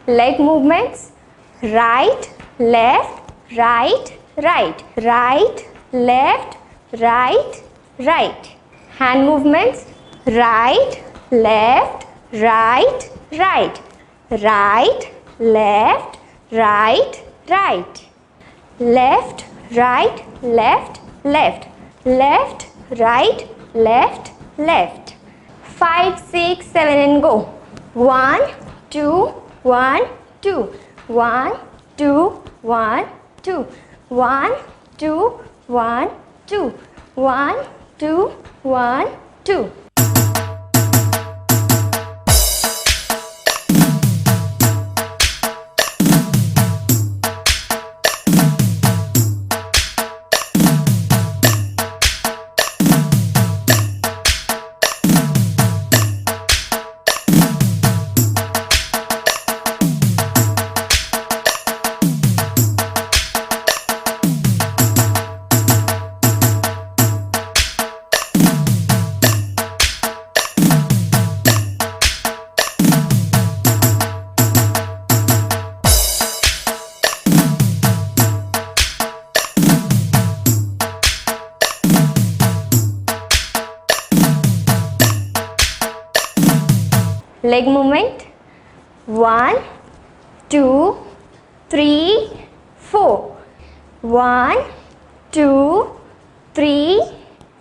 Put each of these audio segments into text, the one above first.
Leg movements. Right, left, right, right. Right, left, right, right. Hand movements. Right, left, right, right. Right, left, right, right. Left, right, left, left. Left, right, left, left. 5, 6, 7 and go. 1, 2, 1, 2. 1, 2, 1, 2. 1, 2, 1, 2. 1, 2, 1, 2. Leg movement. 1, 2, 3, 4. 1, 2, 3,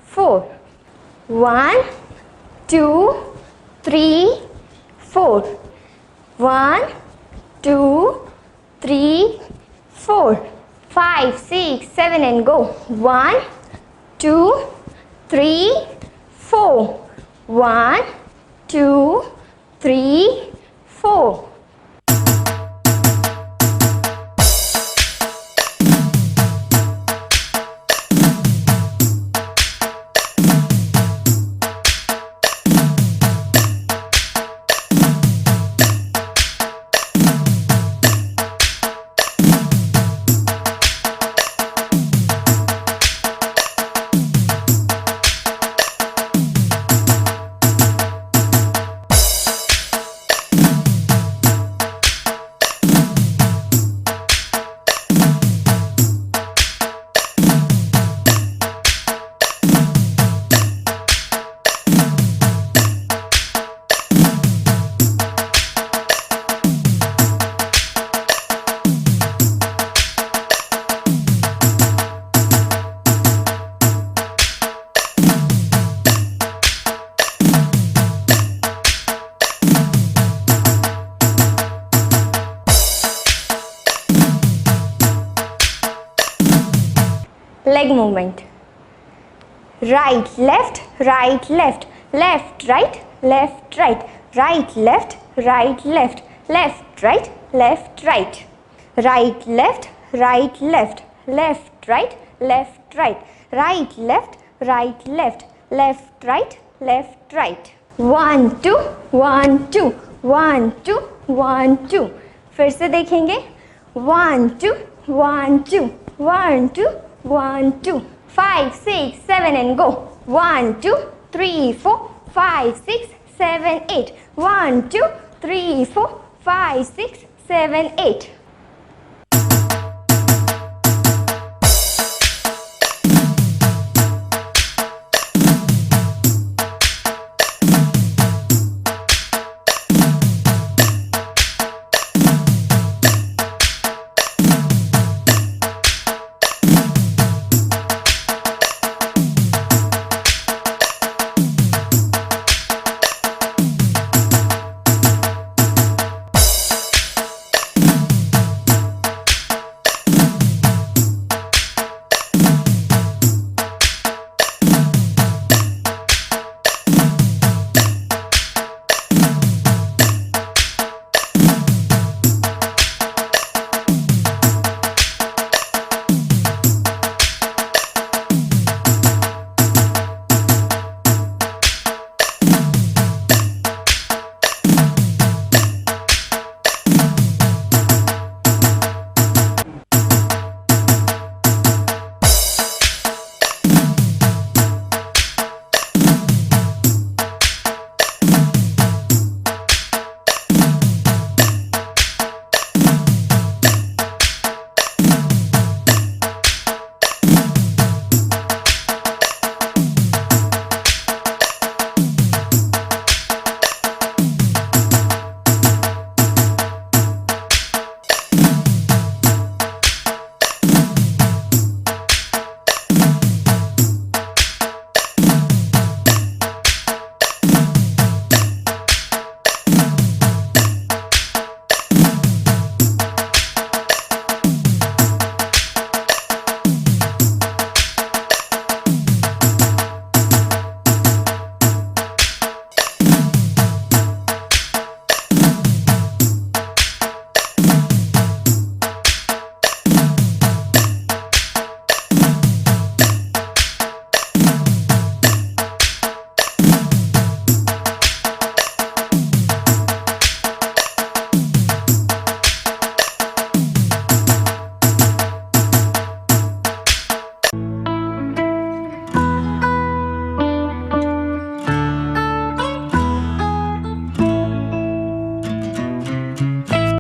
4. 1, 2, 3, 4. 1, 2, 3, 4. 5, 6, 7 and go. 1, 2, 3, 4. 1, 2, 3, 4. Leg movement. Right, left, right, left. Left, right, left, right. Right, left, right, left. Left, right, left, right. Right, left, right, left. Left, right, left, right. Right, left, right, left. Left, right, left, right. 1, 2, 1, 2. 1, 2, 1, 2. फिर से देखेंगे. 1, 2, 1, 2. 1, 2, 1, 2. 5, 6, 7 and go. 1, 2, 3, 4, 5, 6, 7, 8. 1, 2, 3, 4, 5, 6, 7, 8.